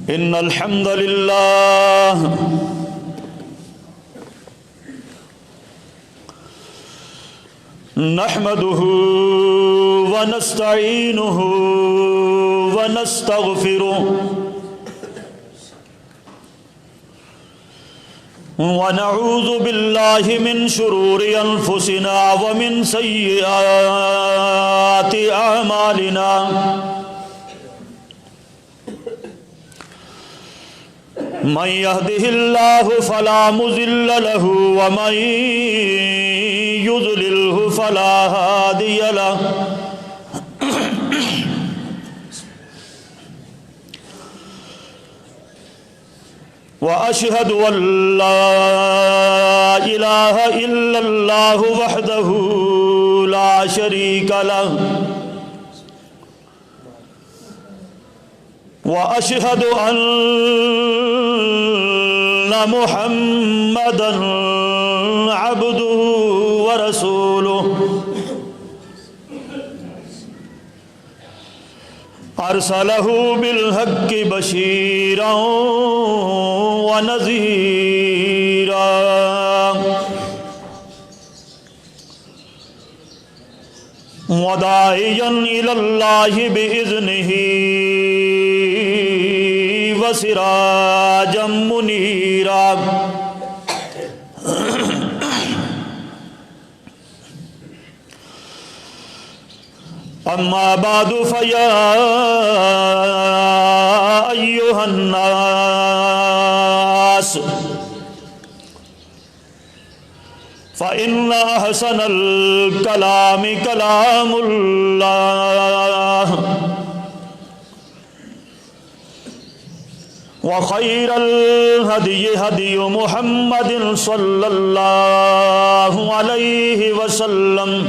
إن الحمد لله نحمده ونستعينه ونستغفره ونعوذ بالله من شرور أنفسنا ومن سيئات أعمالنا من يهده الله فلا مضل له ومن يضلله فلا هادي له وأشهد أن لا إله إلا الله وحده لا شريك له وأشهد أن محمدًا عبده ورسوله أرسله بالحق بشيرا ونذيرا وداعيا إلى الله بإذنه وسراجا منيرا أما بعد فيا أيها الناس فإن أحسن الكلام كلام الله وخير الهدي هدي محمد صلى الله عليه وسلم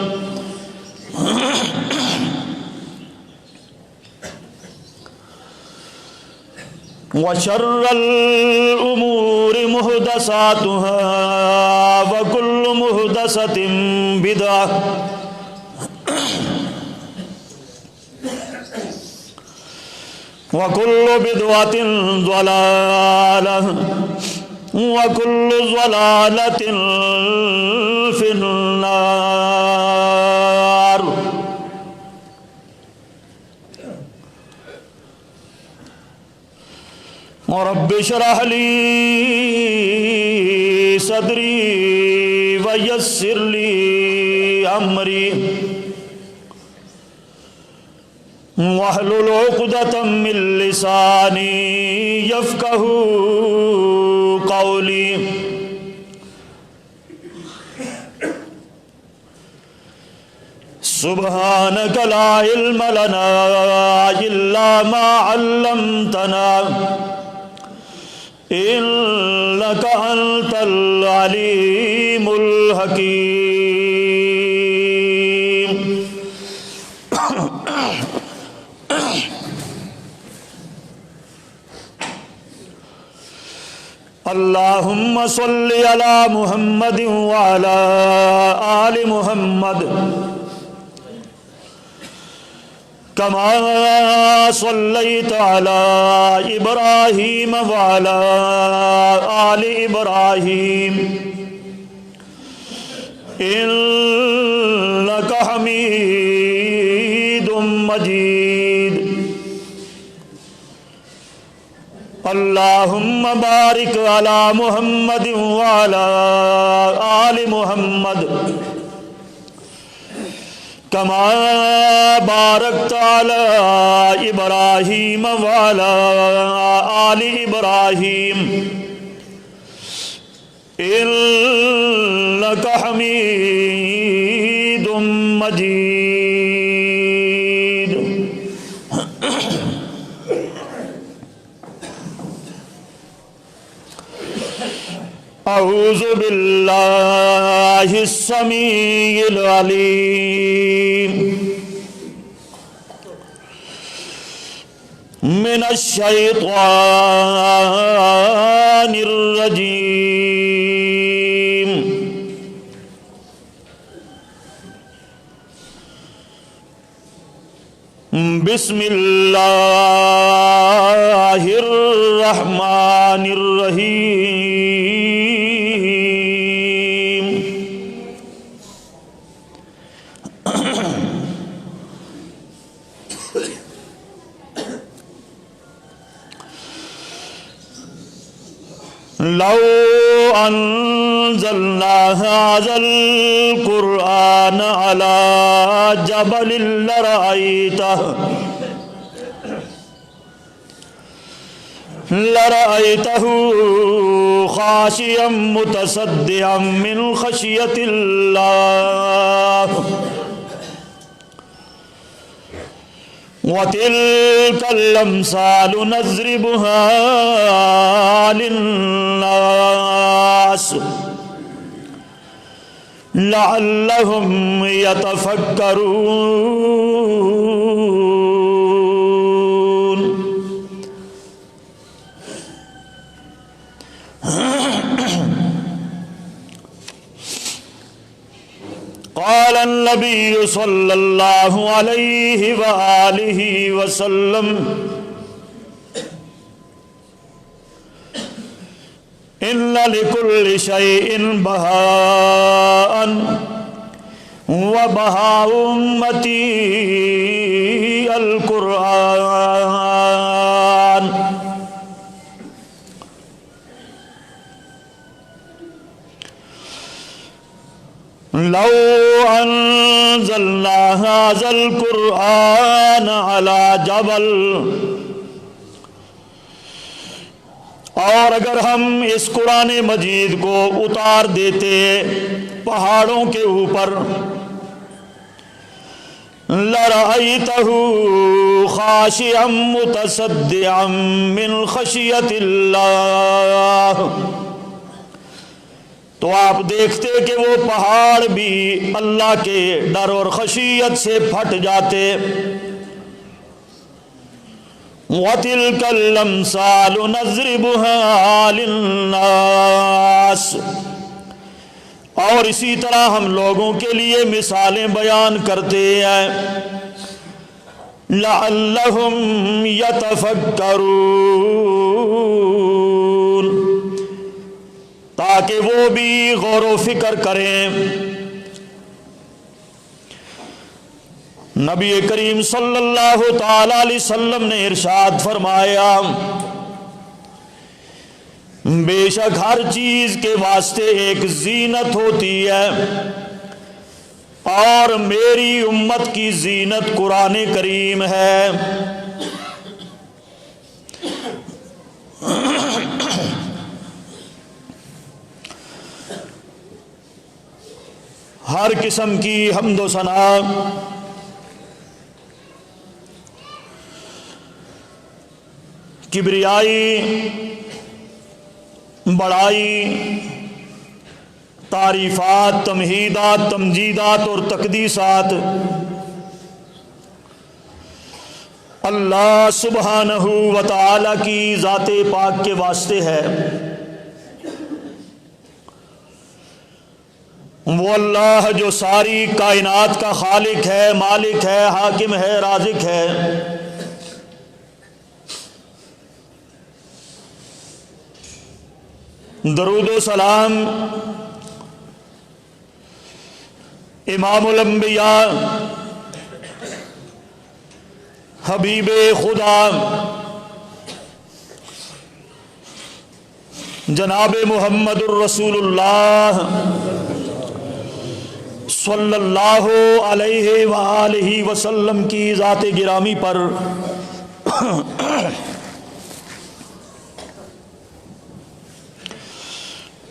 وشر الأمور محدثاتها وكل محدثة بدعة وكل بدعة ضلالة وكل ضلالة في النار رب اشرح لي صدري ويسر لي أمري واحلل عقدة من لساني يفقهوا قولي سبحانك لا علم لنا إلا ما علمتنا إنك أنت العليم الحكيم اللهم صل على محمد وعلى آل محمد كما صليت على إبراهيم وعلى آل إبراهيم إنك حميد مجيد اللهم بارك على محمد وعلى آل محمد كما باركت على إبراهيم وعلى آل إبراهيم إنك حميد مجيد أعوذ بالله السميع العليم من الشيطان الرجيم بسم اللہ الرحمن الرحیم لو انزلنا هذا القرآن على جبل لرأيته خاشعا متصدعا من خشية الله وتلك الأمثال نضربها للناس لعلهم يتفكرون. قال النبي صلى الله عليه وآله وسلم إن لكل شيء بهاء وبهاء أمتي القرآن. لو انزلنا هذا القرآن على جبل، اور اگر ہم اس قرآن مجید کو اتار دیتے پہاڑوں کے اوپر، لرأيته خاشعا متصدعا من خشية الله، تو آپ دیکھتے کہ وہ پہاڑ بھی اللہ کے ڈر اور خشیت سے پھٹ جاتے. وَتِلْكَ الْأَمْثَالُ نَضْرِبُهَا لِلنَّاسِ، اور اسی طرح ہم لوگوں کے لیے مثالیں بیان کرتے ہیں. لَعَلَّهُمْ يَتَفَكَّرُونَ، تاکہ وہ بھی غور و فکر کریں. نبی کریم صلی اللہ تعالی علیہ وسلم نے ارشاد فرمایا، بے شک ہر چیز کے واسطے ایک زینت ہوتی ہے، اور میری امت کی زینت قرآن کریم ہے. ہر قسم کی حمد و ثنا کبریائی، بڑائی، تعریفات، تمہیدات، تمجیدات اور تقدیسات اللہ سبحانہ و تعالی کی ذات پاک کے واسطے ہے. وہ اللہ جو ساری کائنات کا خالق ہے، مالک ہے، حاکم ہے، رازق ہے. درود و سلام امام الانبیاء، حبیب خدا جناب محمد الرسول اللہ صلی اللہ علیہ وآلہ وسلم کی ذات گرامی پر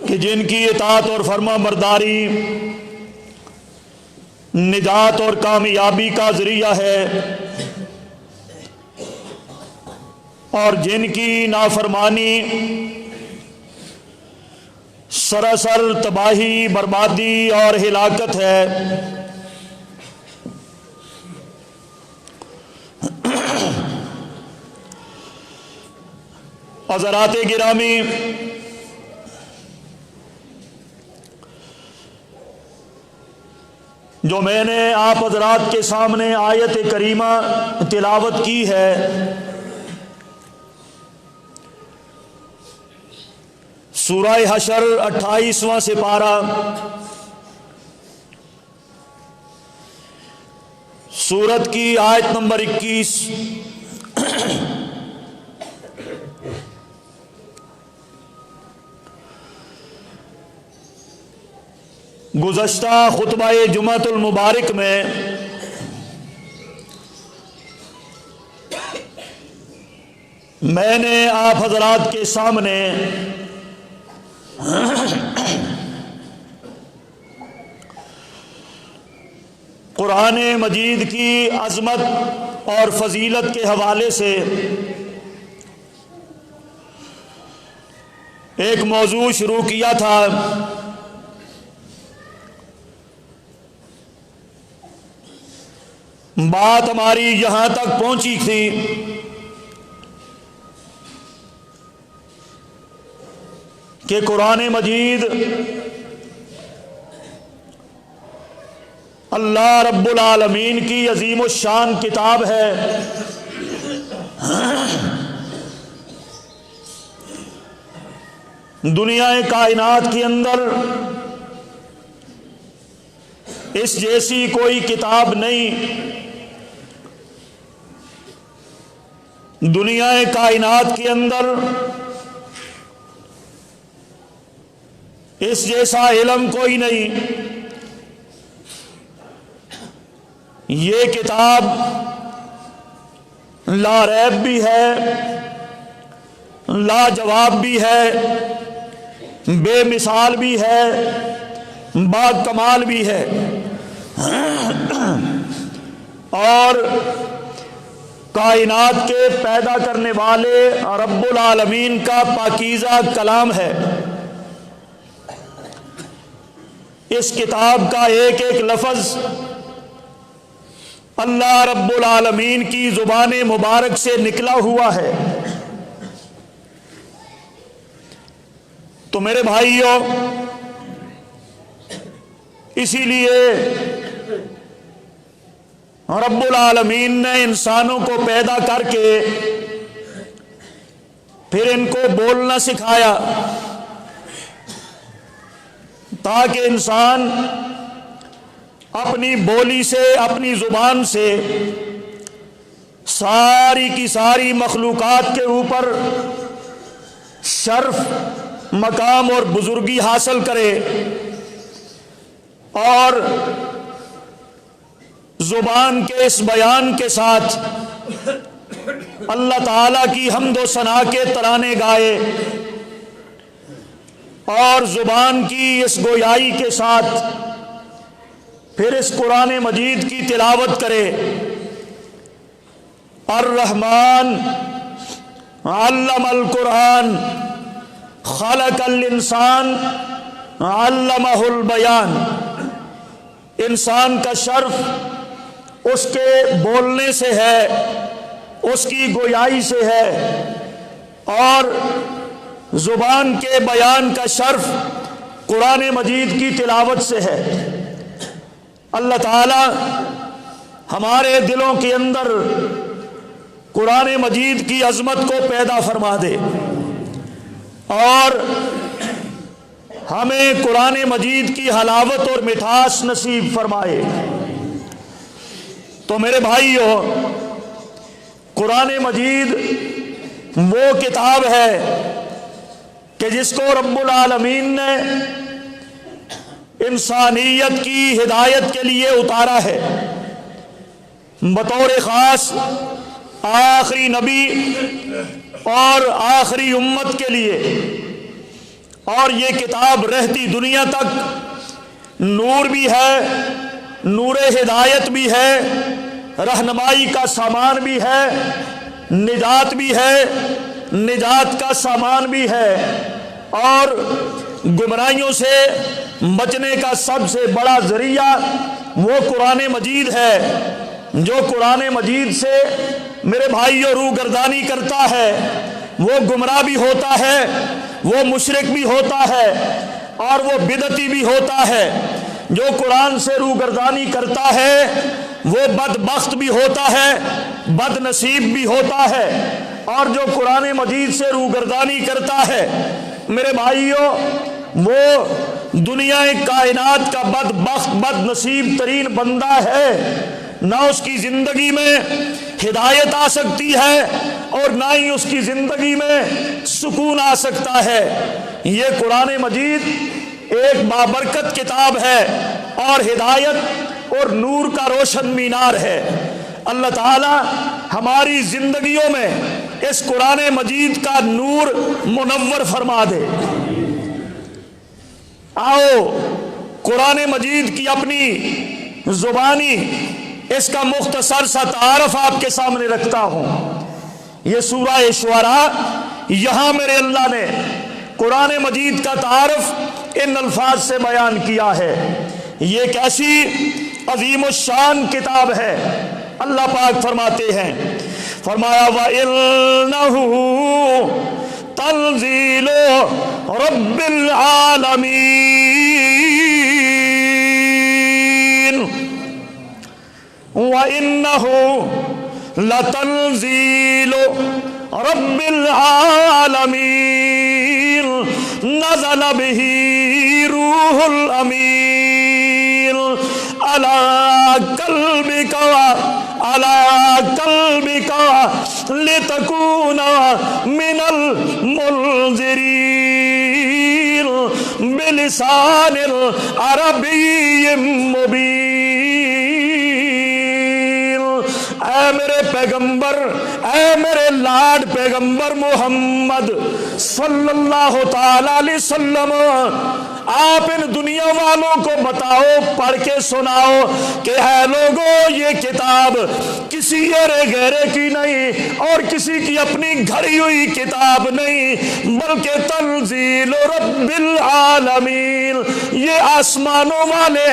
کہ جن کی اطاعت اور فرما برداری نجات اور کامیابی کا ذریعہ ہے، اور جن کی نافرمانی سراسر تباہی، بربادی اور ہلاکت ہے. حضرات گرامی، جو میں نے آپ حضرات کے سامنے آیت کریمہ تلاوت کی ہے، سورہ حشر 28واں سپارہ، سورت کی آیت نمبر 21۔ گزشتہ خطبہ جمعۃ المبارک میں میں نے آپ حضرات کے سامنے قرآن مجید کی عظمت اور فضیلت کے حوالے سے ایک موضوع شروع کیا تھا۔ بات ہماری یہاں تک پہنچی تھی کہ قرآن مجید اللہ رب العالمین کی عظیم الشان کتاب ہے۔ دنیا کائنات کے اندر اس جیسی کوئی کتاب نہیں، دنیا کائنات کے اندر اس جیسا علم کوئی نہیں۔ یہ کتاب لا ریب بھی ہے، لا جواب بھی ہے، بے مثال بھی ہے، با کمال بھی ہے، اور کائنات کے پیدا کرنے والے رب العالمین کا پاکیزہ کلام ہے۔ اس کتاب کا ایک ایک لفظ اللہ رب العالمین کی زبان مبارک سے نکلا ہوا ہے۔ تو میرے بھائیوں، اسی لیے رب العالمین نے انسانوں کو پیدا کر کے پھر ان کو بولنا سکھایا، تاکہ انسان اپنی بولی سے، اپنی زبان سے ساری کی ساری مخلوقات کے اوپر شرف، مقام اور بزرگی حاصل کرے، اور زبان کے اس بیان کے ساتھ اللہ تعالیٰ کی حمد و ثنا کے ترانے گائے، اور زبان کی اس گویائی کے ساتھ پھر اس قرآن مجید کی تلاوت کرے۔ الرحمن علم القرآن خلق الانسان علمہ البیان۔ انسان کا شرف اس کے بولنے سے ہے، اس کی گویائی سے ہے، اور زبان کے بیان کا شرف قرآن مجید کی تلاوت سے ہے۔ اللہ تعالی ہمارے دلوں کے اندر قرآن مجید کی عظمت کو پیدا فرما دے، اور ہمیں قرآن مجید کی حلاوت اور مٹھاس نصیب فرمائے۔ تو میرے بھائیو، قرآن مجید وہ کتاب ہے کہ جس کو رب العالمین نے انسانیت کی ہدایت کے لیے اتارا ہے، بطور خاص آخری نبی اور آخری امت کے لیے۔ اور یہ کتاب رہتی دنیا تک نور بھی ہے، نور ہدایت بھی ہے، رہنمائی کا سامان بھی ہے، نجات بھی ہے، نجات کا سامان بھی ہے، اور گمراہیوں سے بچنے کا سب سے بڑا ذریعہ وہ قرآن مجید ہے۔ جو قرآن مجید سے میرے بھائیوں روگردانی کرتا ہے وہ گمراہ بھی ہوتا ہے، وہ مشرک بھی ہوتا ہے، اور وہ بدعتی بھی ہوتا ہے۔ جو قرآن سے روگردانی کرتا ہے وہ بدبخت بھی ہوتا ہے، بد نصیب بھی ہوتا ہے، اور جو قرآن مجید سے روگردانی کرتا ہے میرے بھائیوں وہ دنیا کائنات کا بدبخت بد نصیب ترین بندہ ہے، نہ اس کی زندگی میں ہدایت آ سکتی ہے اور نہ ہی اس کی زندگی میں سکون آ سکتا ہے۔ یہ قرآن مجید ایک بابرکت کتاب ہے اور ہدایت اور نور کا روشن مینار ہے۔ اللہ تعالی ہماری زندگیوں میں اس قرآن مجید کا نور منور فرما دے۔ آؤ قرآن مجید کی اپنی زبانی اس کا مختصر سا تعارف آپ کے سامنے رکھتا ہوں۔ یہ سورہ شعراء، یہاں میرے اللہ نے قرآن مجید کا تعارف ان الفاظ سے بیان کیا ہے۔ یہ ایک ایسی عظیم الشان کتاب ہے۔ اللہ پاک فرماتے ہیں، فرمایا وَإِنَّهُ تنزیل رب العالمین وَإِنَّهُ لَتَنزِيلُ رَبِّ الْعَالَمِينَ نَزَلَ بِهِ رُوحُ الْأَمِينُ عَلَى قَلْبِكَ لِتَكُونَ مِنَ الْمُنذِرِينَ بِلِسَانٍ عَرَبِيٍّ مُبِينٍ۔ اے میرے پیغمبر، اے میرے لاڈ پیغمبر محمد صلی اللہ تعالی علیہ وسلم، آپ ان دنیا والوں کو بتاؤ، پڑھ کے سناؤ کہ ہے لوگوں یہ کتاب کسی غیرے کی نہیں اور کسی کی اپنی گھڑی ہوئی کتاب نہیں، بلکہ تنزیل رب العالمین، یہ آسمانوں والے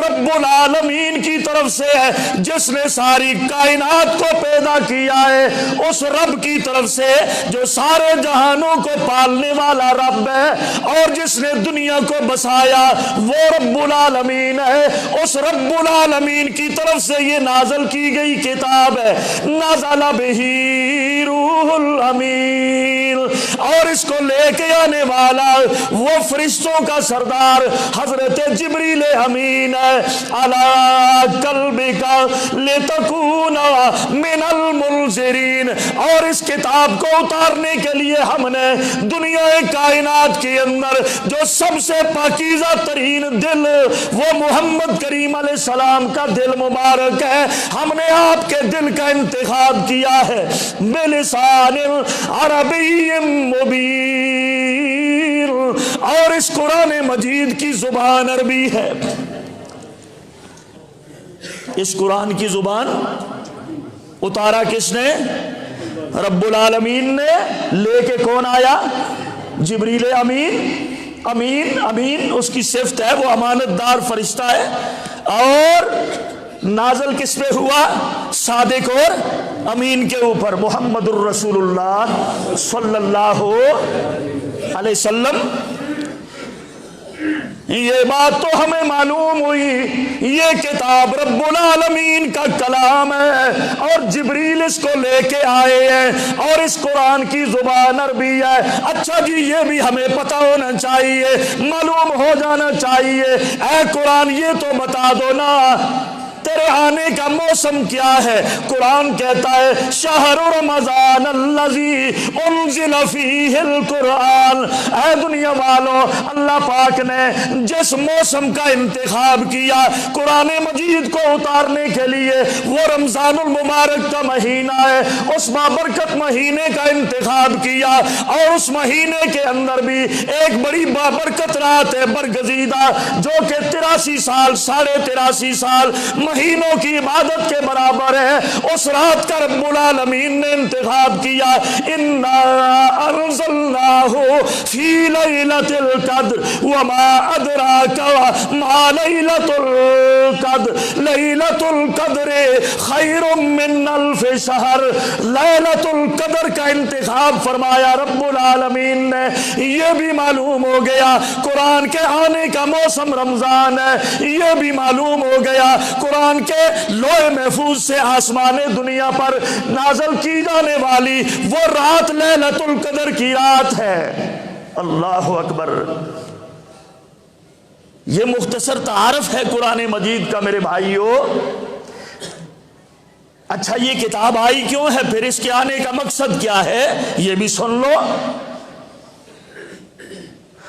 رب العالمین کی طرف سے ہے، جس نے ساری کائنات کو پیدا کیا ہے، اس رب کی طرف سے جو سارے جہانوں کو پالنے والا رب ہے اور جس نے دنیا کو بسایا وہ رب العالمین ہے۔ اس رب العالمین کی طرف سے یہ نازل کی گئی کتاب ہے، نزل بہ روح الامین، اور اس کو لے کے آنے والا وہ فرشتوں کا سردار حضرت جبریل امین ہے۔ علی قلبک لتکون من المنذرین، اور اس کتاب کو اتارنے کے لیے ہم نے دنیا کائنات کے اندر جو سب سے پاکیزہ ترین دل وہ محمد کریم علیہ السلام کا دل مبارک ہے، ہم نے آپ کے دل کا انتخاب کیا ہے بلسان عربی مبین، اور اس قرآن مجید کی زبان عربی ہے۔ اس قرآن کی زبان اتارا کس نے؟ رب العالمین نے۔ لے کے کون آیا؟ جبریل امین۔ امین اس کی صفت ہے، وہ امانت دار فرشتہ ہے، اور نازل کس پہ ہوا؟ صادق اور امین کے اوپر، محمد الرسول اللہ صلی اللہ علیہ وسلم۔ یہ بات تو ہمیں معلوم ہوئی یہ کتاب رب العالمین کا کلام ہے اور جبریل اس کو لے کے آئے ہیں اور اس قرآن کی زبان عربی ہے۔ اچھا جی یہ بھی ہمیں پتہ ہونا چاہیے، معلوم ہو جانا چاہیے، اے قرآن یہ تو بتا دو نا تیرے آنے کا موسم کیا ہے؟ قرآن کہتا ہے شہر رمضان الذی انزل فیہ القرآن۔ اے دنیا والوں، اللہ پاک نے جس موسم کا انتخاب کیا قرآن مجید کو اتارنے کے لیے وہ رمضان المبارک کا مہینہ ہے، اس بابرکت مہینے کا انتخاب کیا، اور اس مہینے کے اندر بھی ایک بڑی بابرکت رات ہے برگزیدہ جو کہ 83 سال 83.5 سال مہینوں کی عبادت کے برابر ہے، اس رات کا رب العالمین نے انتخاب کیا، انا انزلناہ فی لیلۃ القدر وما ادراک ما لیلۃ القدر لیلۃ القدر خیر من الف شہر۔ لیلۃ القدر کا انتخاب فرمایا رب العالمین نے۔ یہ بھی معلوم ہو گیا قرآن کے آنے کا موسم رمضان ہے، یہ بھی معلوم ہو گیا قرآن کے لوح محفوظ سے آسمان دنیا پر نازل کی جانے والی وہ رات لیلۃ القدر کی رات ہے۔ اللہ اکبر۔ یہ مختصر تعارف ہے قرآن مجید کا میرے بھائیوں۔ اچھا یہ کتاب آئی کیوں ہے، پھر اس کے آنے کا مقصد کیا ہے، یہ بھی سن لو۔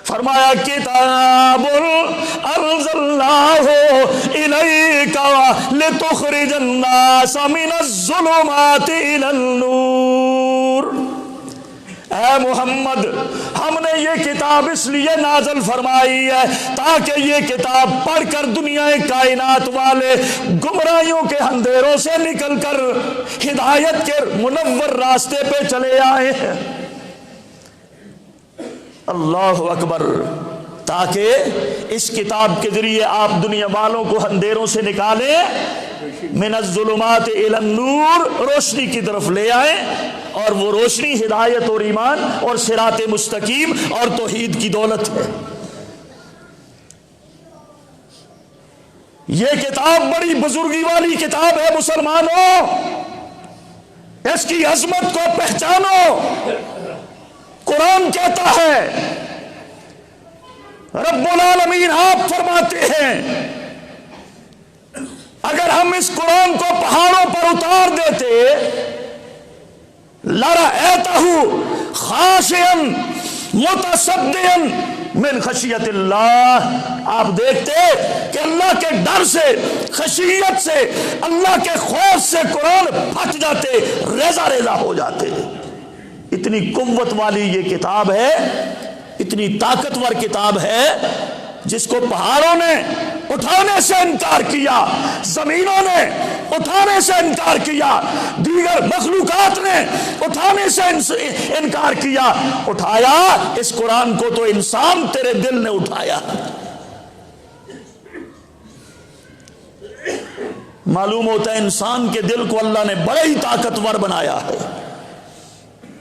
فرمایا کتاب انزلناہ الیک لتخرج الناس من الظلمات الی النور۔ اے محمد، ہم نے یہ کتاب اس لیے نازل فرمائی ہے تاکہ یہ کتاب پڑھ کر دنیا کائنات والے گمراہیوں کے اندھیروں سے نکل کر ہدایت کے منور راستے پہ چلے آئے ہیں۔ اللہ اکبر۔ تاکہ اس کتاب کے ذریعے آپ دنیا والوں کو اندھیروں سے نکالیں، من الظلمات الی النور، روشنی کی طرف لے آئیں، اور وہ روشنی ہدایت اور ایمان اور صراط مستقیم اور توحید کی دولت ہے۔ یہ کتاب بڑی بزرگی والی کتاب ہے مسلمانوں، اس کی عظمت کو پہچانو۔ قرآن کہتا ہے، رب العالمین آپ فرماتے ہیں اگر ہم اس قرآن کو پہاڑوں پر اتار دیتے لَرَأَيْتَهُ خَاشِعًا مُتَصَدِّعًا من خشیت اللہ، آپ دیکھتے کہ اللہ کے ڈر سے، خشیت سے، اللہ کے خوف سے قرآن پھٹ جاتے، ریزہ ریزہ ہو جاتے۔ اتنی قوت والی یہ کتاب ہے، اتنی طاقتور کتاب ہے جس کو پہاڑوں نے اٹھانے سے انکار کیا، زمینوں نے اٹھانے سے انکار کیا، دیگر مخلوقات نے اٹھانے سے انکار کیا، اٹھایا اس قرآن کو تو انسان تیرے دل نے اٹھایا۔ معلوم ہوتا ہے انسان کے دل کو اللہ نے بڑے ہی طاقتور بنایا ہے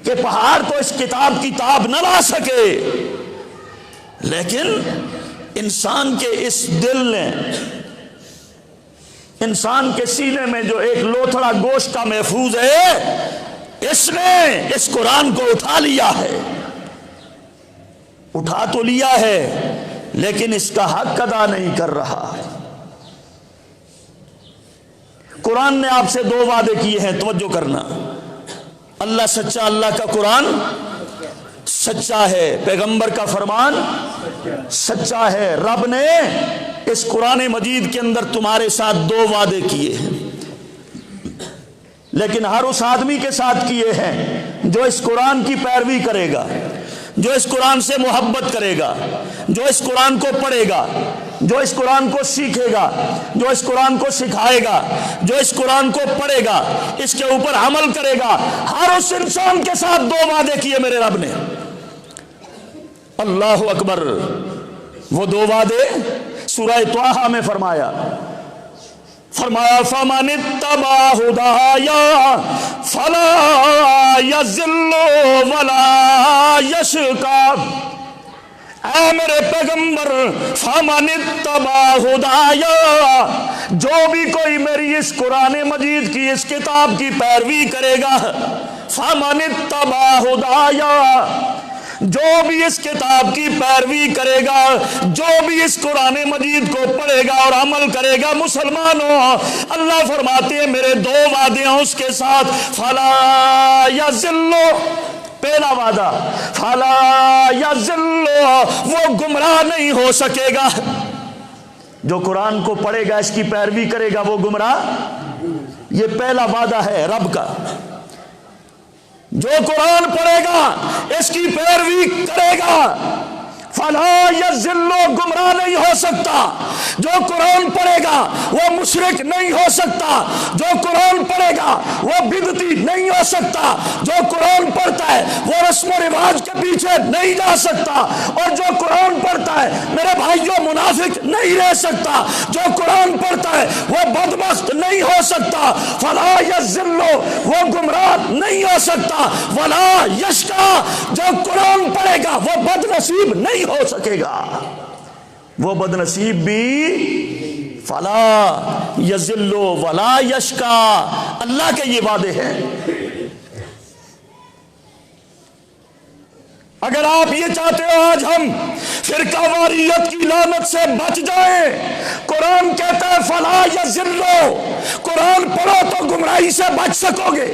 کہ پہاڑ تو اس کتاب کی تاب نہ لا سکے، لیکن انسان کے اس دل نے، انسان کے سینے میں جو ایک لوتھڑا گوشت کا محفوظ ہے، اس نے اس قرآن کو اٹھا لیا ہے۔ اٹھا تو لیا ہے لیکن اس کا حق ادا نہیں کر رہا۔ قرآن نے آپ سے دو وعدے کیے ہیں، توجہ کرنا۔ اللہ سچا، اللہ کا قرآن سچا ہے، پیغمبر کا فرمان سچا ہے۔ رب نے اس قرآن مجید کے اندر تمہارے ساتھ دو وعدے کیے ہیں، لیکن ہر اس آدمی کے ساتھ کیے ہیں جو اس قرآن کی پیروی کرے گا، جو اس قرآن سے محبت کرے گا، جو اس قرآن کو پڑھے گا، جو اس قرآن کو سیکھے گا، جو اس قرآن کو سکھائے گا، جو اس قرآن کو پڑھے گا، اس کے اوپر عمل کرے گا۔ ہر اس انسان کے ساتھ دو وعدے کیے میرے رب نے۔ اللہ اکبر۔ وہ دو وعدے سورہ طٰہٰ میں فرمایا فَمَنِ اتَّبَعَ هُدَايَ فَلَا يَضِلُّ وَلَا يَشْقَىٰ۔ اے میرے پیغمبر، فَمَنِ اتَّبَعَ هُدَايَ، جو بھی کوئی میری اس قرآن مجید کی اس کتاب کی پیروی کرے گا، فَمَنِ اتَّبَعَ هُدَايَ، جو بھی اس کتاب کی پیروی کرے گا، جو بھی اس قرآن مجید کو پڑھے گا اور عمل کرے گا، مسلمانوں اللہ فرماتے ہیں میرے دو وعدے ہیں اس کے ساتھ، فَلَا يَضِلُّ، پہلا وعدہ فَلَا يَضِلُّ، وہ گمراہ نہیں ہو سکے گا۔ جو قرآن کو پڑھے گا، اس کی پیروی کرے گا، وہ گمراہ، یہ پہلا وعدہ ہے رب کا۔ جو قرآن پڑھے گا، اس کی پیروی کرے گا، فلا یضل، گمراہ نہیں ہو سکتا۔ جو قرآن پڑھے گا وہ مشرک نہیں ہو سکتا، جو قرآن پڑھے گا وہ بدعتی نہیں ہو سکتا، جو قرآن پڑھتا ہے وہ رسم و رواج کے پیچھے نہیں جا سکتا، اور جو قرآن پڑھتا ہے میرے بھائیوں منافق نہیں رہ سکتا، جو قرآن پڑھتا ہے وہ بدبخت نہیں ہو سکتا۔ فلا یضل، وہ گمراہ نہیں ہو سکتا، ولا یشقی، جو قرآن پڑھے گا وہ بد نصیب نہیں ہو سکے گا، وہ بد نصیب بھی فلا یضل ولا یشقی، اللہ کے یہ وعدے ہیں۔ اگر آپ یہ چاہتے ہو آج ہم فرقہ واریت کی لعنت سے بچ جائیں، قرآن کہتا ہے فلا یضل، قرآن پڑھو تو گمراہی سے بچ سکو گے۔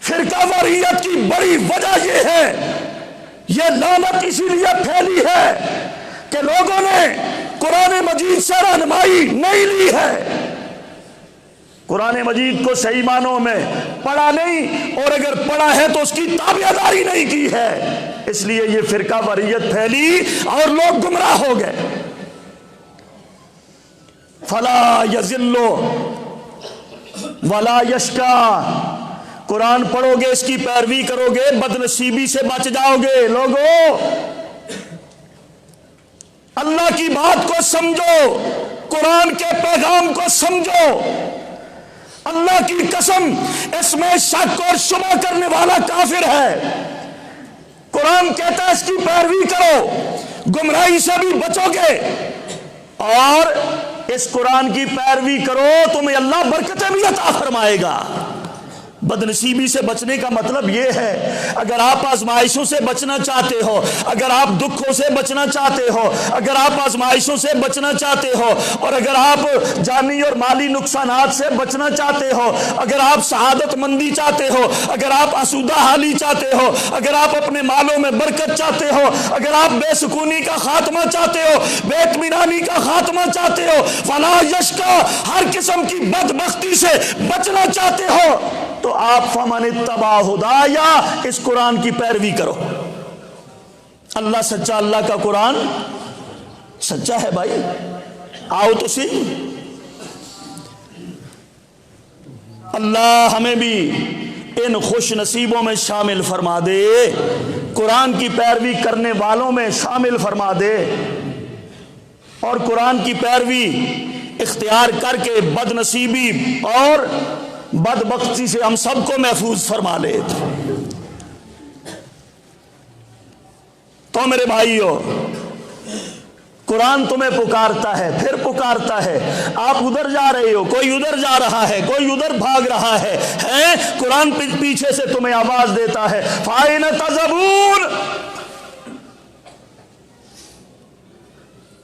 فرقہ واریت کی بڑی وجہ یہ ہے، یہ لعنت اسی لیے پھیلی ہے کہ لوگوں نے قرآن مجید سے رہنمائی نہیں لی ہے، قرآن مجید کو صحیح معنوں میں پڑھا نہیں، اور اگر پڑھا ہے تو اس کی تابعداری نہیں کی ہے، اس لیے یہ فرقہ واریت پھیلی اور لوگ گمراہ ہو گئے۔ فلا یضل ولا یشقی، قرآن پڑھو گے، اس کی پیروی کرو گے، بد نصیبی سے بچ جاؤ گے۔ لوگوں اللہ کی بات کو سمجھو، قرآن کے پیغام کو سمجھو، اللہ کی قسم اس میں شک اور شبہ کرنے والا کافر ہے۔ قرآن کہتا ہے اس کی پیروی کرو، گمراہی سے بھی بچو گے، اور اس قرآن کی پیروی کرو تمہیں اللہ برکتیں بھی عطا فرمائے گا۔ بد نصیبی سے بچنے کا مطلب یہ ہے، اگر آپ آزمائشوں سے بچنا چاہتے ہو، اگر آپ دکھوں سے بچنا چاہتے ہو، اگر آپ آزمائشوں سے بچنا چاہتے ہو، اور اگر آپ جانی اور مالی نقصانات سے بچنا چاہتے ہو، اگر آپ سعادت مندی چاہتے ہو، اگر آپ آسودہ حالی چاہتے ہو، اگر آپ اپنے مالوں میں برکت چاہتے ہو، اگر آپ بے سکونی کا خاتمہ چاہتے ہو، بے اطمینانی کا خاتمہ چاہتے ہو، فلا یشقی، ہر قسم کی بدبختی سے بچنا چاہتے ہو، تو آپ فمن اتبع ہدایا، اس قرآن کی پیروی کرو۔ اللہ سچا، اللہ کا قرآن سچا ہے بھائی، آؤ تو سی۔ اللہ ہمیں بھی ان خوش نصیبوں میں شامل فرما دے، قرآن کی پیروی کرنے والوں میں شامل فرما دے، اور قرآن کی پیروی اختیار کر کے بد نصیبی اور بدبختی سے ہم سب کو محفوظ فرما لے۔ تو میرے بھائیو، قرآن تمہیں پکارتا ہے، پھر پکارتا ہے، آپ ادھر جا رہے ہو، کوئی ادھر جا رہا ہے، کوئی ادھر بھاگ رہا ہے، قرآن پیچھے سے تمہیں آواز دیتا ہے، فَأَيْنَ تَذْهَبُونَ،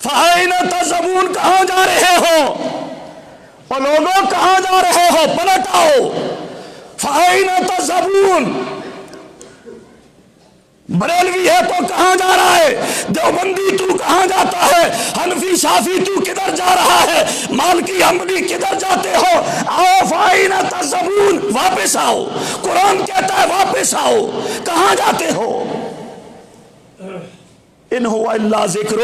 فَأَيْنَ تَذْهَبُونَ، کہاں جا رہے ہو؟ اور لوگوں کہاں جا رہے ہو؟ پلٹ آؤ۔ فَأَيْنَ تَذْهَبُونَ، بریلوی ہے تو کہاں جا رہا ہے؟ دیوبندی تو کہاں جاتا ہے؟ حنفی شافی تو کدھر جا رہا ہے؟ مالکی حنبلی کدھر جاتے ہو؟ آؤ، فَأَيْنَ تَذْهَبُونَ، واپس آؤ، قرآن کہتا ہے واپس آؤ، کہاں جاتے ہو؟ إِنْ هُوَ إِلَّا ذِكْرٌ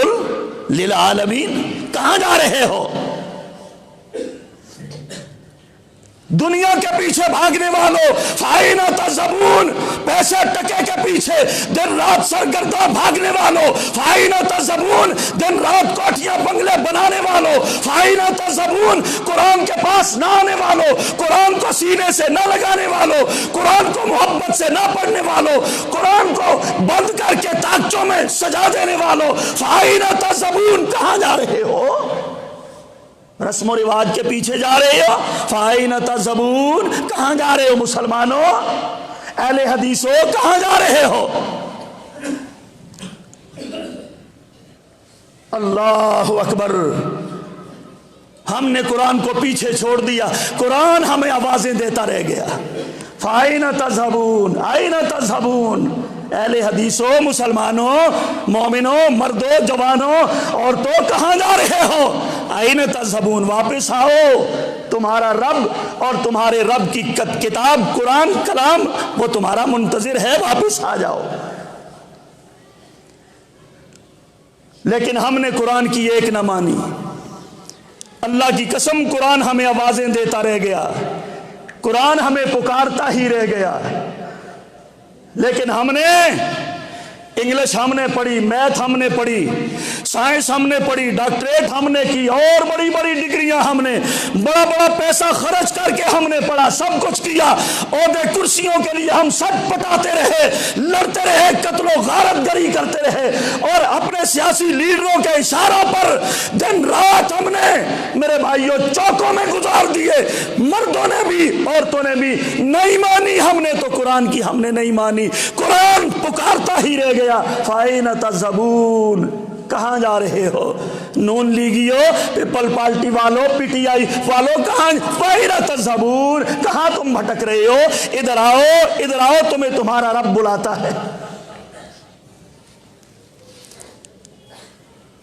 لِلْعَالَمِينَ، کہاں جا رہے ہو؟ دنیا کے پیچھے بھاگنے والوں، فَأَيْنَ تَذْهَبُونَ، پیسے ٹکے کے پیچھے دن رات سرگردہ بھاگنے والوں، فَأَيْنَ تَذْهَبُونَ، دن رات کوٹھیاں بنگلے بنانے والوں، فَأَيْنَ تَذْهَبُونَ، قرآن کے پاس نہ آنے والوں، قرآن کو سینے سے نہ لگانے والوں، قرآن کو محبت سے نہ پڑھنے والوں، قرآن کو بند کر کے تاکچوں میں سجا دینے والوں، فَأَيْنَ تَذْهَبُونَ، کہاں جا رہے ہو؟ رسم و رواج کے پیچھے جا رہے ہو؟ فَأَيْنَ تَذْهَبُونَ، کہاں جا رہے ہو مسلمانوں؟ اہل حدیثوں کہاں جا رہے ہو؟ اللہ اکبر، ہم نے قرآن کو پیچھے چھوڑ دیا، قرآن ہمیں آوازیں دیتا رہ گیا۔ فَأَيْنَ تَذْهَبُونَ، أَيْنَ تَذْهَبُونَ، اہل حدیثوں، مسلمانوں، مومنوں، مردوں، جوانوں، عورتوں، کہاں جا رہے ہو؟ أَيْنَ تَذْهَبُونَ، واپس آؤ، تمہارا رب اور تمہارے رب کی کتاب قرآن کلام وہ تمہارا منتظر ہے، واپس آ جاؤ۔ لیکن ہم نے قرآن کی ایک نہ مانی. اللہ کی قسم قرآن ہمیں آوازیں دیتا رہ گیا, قرآن ہمیں پکارتا ہی رہ گیا, لیکن ہم نے انگلش ہم نے پڑھی, میتھ ہم نے پڑھی, سائنس ہم نے پڑھی, ڈاکٹریٹ ہم نے کی, اور بڑی بڑی ڈگریاں ہم نے بڑا بڑا پیسہ خرچ کر کے ہم نے پڑھا, سب کچھ کیا, عہدے کرسیوں کے لیے ہم سب پٹاتے رہے, لڑتے رہے, قتل و غارت گری کرتے رہے, اور اپنے سیاسی لیڈروں کے اشاروں پر دن رات ہم نے میرے بھائیوں چوکوں میں گزار دیے. مردوں نے بھی عورتوں نے بھی نہیں مانی ہم نے تو قرآن کی ہم نے نہیں مانی. قرآن پکارتا ہی رہ گیا. فَأَيْنَ تَذْهَبُونَ, کہاں جا رہے ہو؟ نون لیگیو, پیپل پارٹی والوں, پی ٹی آئی والوں, کہاں؟ فَأَيْنَ تَذْهَبُونَ, کہاں تم بھٹک رہے ہو؟ ادھر آؤ, ادھر آؤ, تمہیں تمہارا رب بلاتا ہے.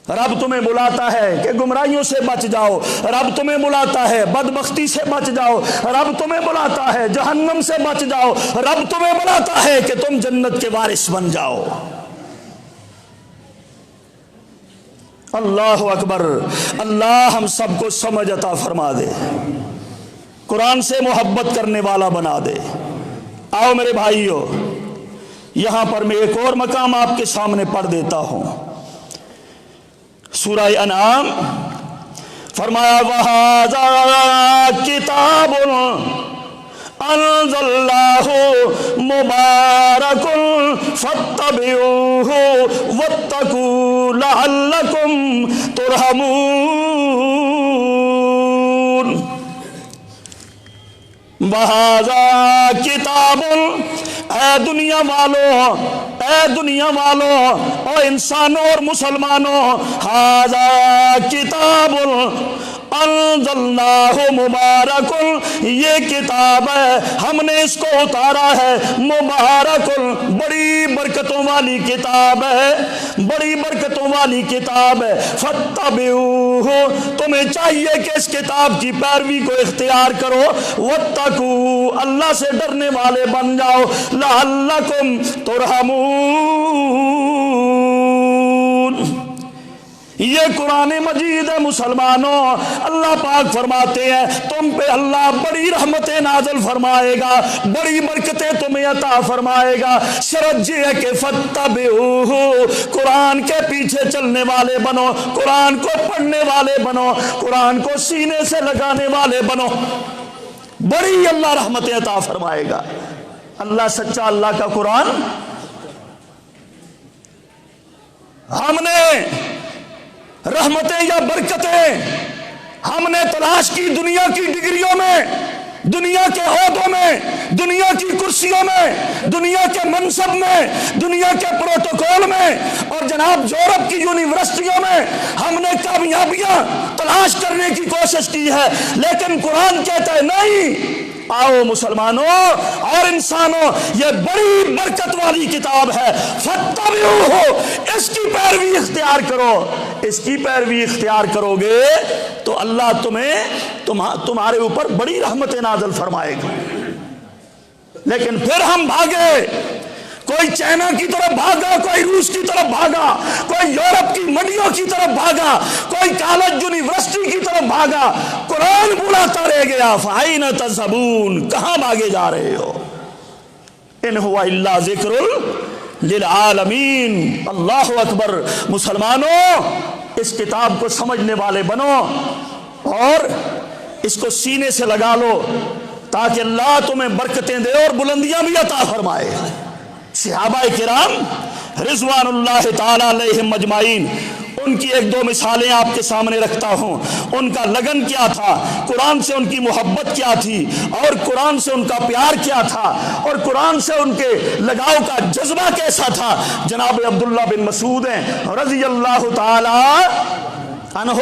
رب تمہیں بلاتا ہے کہ گمراہیوں سے بچ جاؤ, رب تمہیں بلاتا ہے بدبختی سے بچ جاؤ, رب تمہیں بلاتا ہے جہنم سے بچ جاؤ, رب تمہیں بلاتا ہے کہ تم جنت کے وارث بن جاؤ. اللہ اکبر. اللہ ہم سب کو سمجھ عطا فرما دے, قرآن سے محبت کرنے والا بنا دے. آؤ میرے بھائیو, یہاں پر میں ایک اور مقام آپ کے سامنے پڑھ دیتا ہوں. سورہ انعام فرمایا وَهَذَا كِتَابٌ أَنزَلْنَاهُ مُبَارَكٌ فَاتَّبِعُوهُ وَاتَّقُوا لَعَلَّكُمْ تُرْحَمُونَ. وَهَذَا كِتَابٌ, اے دنیا والوں, اے دنیا والوں اور انسانوں اور مسلمانوں, ھذا کتاب انزلناہ مبارک, یہ کتاب ہے ہم نے اس کو اتارا ہے, مبارک, بڑی برکتوں والی کتاب ہے, بڑی برکتوں والی کتاب ہے. فاتبعوہ, تمہیں چاہیے کہ اس کتاب کی پیروی کو اختیار کرو. واتقوا, اللہ سے ڈرنے والے بن جاؤ. لعلکم ترحمون. یہ قرآن مجید ہے مسلمانوں. اللہ پاک فرماتے ہیں تم پہ اللہ بڑی رحمتیں نازل فرمائے گا, بڑی برکتیں تمہیں عطا فرمائے گا. شرط یہ ہے کہ فتبعوہ, قرآن کے پیچھے چلنے والے بنو, قرآن کو پڑھنے والے بنو, قرآن کو سینے سے لگانے والے بنو. بڑی اللہ رحمتیں عطا فرمائے گا. اللہ سچا, اللہ کا قرآن ہم نے رحمتیں یا برکتیں ہم نے تلاش کی دنیا کی ڈگریوں میں, دنیا کے عہدوں میں, دنیا کی کرسیوں میں, دنیا کے منصب میں, دنیا کے پروٹوکول میں, اور جناب یورپ کی یونیورسٹیوں میں ہم نے کامیابیاں تلاش کرنے کی کوشش کی ہے. لیکن قرآن کہتا ہے نہیں, آؤ مسلمانوں اور انسانوں, یہ بڑی برکت والی کتاب ہے. فاتبعوہ, اس کی پیروی اختیار کرو. اس کی پیروی اختیار کرو گے تو اللہ تمہارے اوپر بڑی رحمتیں نازل فرمائے گا. لیکن پھر ہم بھاگے, کوئی چائنا کی طرف بھاگا, کوئی روس کی طرف بھاگا, کوئی یورپ کی منڈیوں کی طرف بھاگا, کوئی کالج یونیورسٹی کی طرف بھاگا. قرآن بلاتا رہ گیا. فَأَيْنَ تَذْهَبُونَ, کہاں بھاگے جا رہے ہو؟ إِنْ هُوَ إِلَّا ذِكْرٌ لِلْعَالَمِينَ. اللہ اکبر. مسلمانوں, اس کتاب کو سمجھنے والے بنو اور اس کو سینے سے لگا لو تاکہ اللہ تمہیں برکتیں دے اور بلندیاں بھی عطا فرمائے. صحابہ کرام رضوان اللہ تعالی علیہم اجمعین, ان کی ایک دو مثالیں آپ کے سامنے رکھتا ہوں. ان کا لگن کیا تھا, قرآن سے ان کی محبت کیا تھی, اور قرآن سے ان کا پیار کیا تھا, اور قرآن سے ان کے لگاؤ کا جذبہ کیسا تھا. جناب عبداللہ بن مسعود ہیں رضی اللہ تعالی عنہ.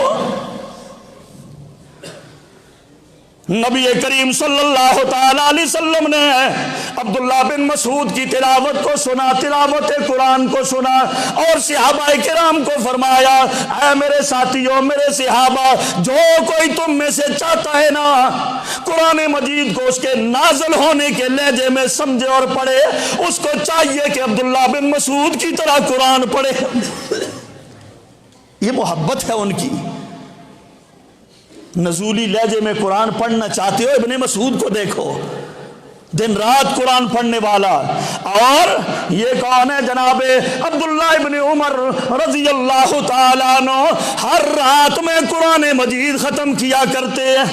نبی کریم صلی اللہ تعالی علیہ وسلم نے عبداللہ بن مسعود کی تلاوت کو سنا, تلاوت قرآن کو سنا, اور صحابہ کرام کو فرمایا اے میرے ساتھیوں, میرے صحابہ, جو کوئی تم میں سے چاہتا ہے نا قرآن مجید کو اس کے نازل ہونے کے لہجے میں سمجھے اور پڑھے, اس کو چاہیے کہ عبداللہ بن مسعود کی طرح قرآن پڑھے. یہ محبت ہے ان کی. نزولی لہجے میں قرآن پڑھنا چاہتے ہو؟ ابن مسعود کو دیکھو، دن رات قرآن پڑھنے والا. اور یہ کون ہے؟ جناب عبداللہ ابن عمر رضی اللہ تعالیٰ عنہ ہر رات میں قرآن مجید ختم کیا کرتے ہیں.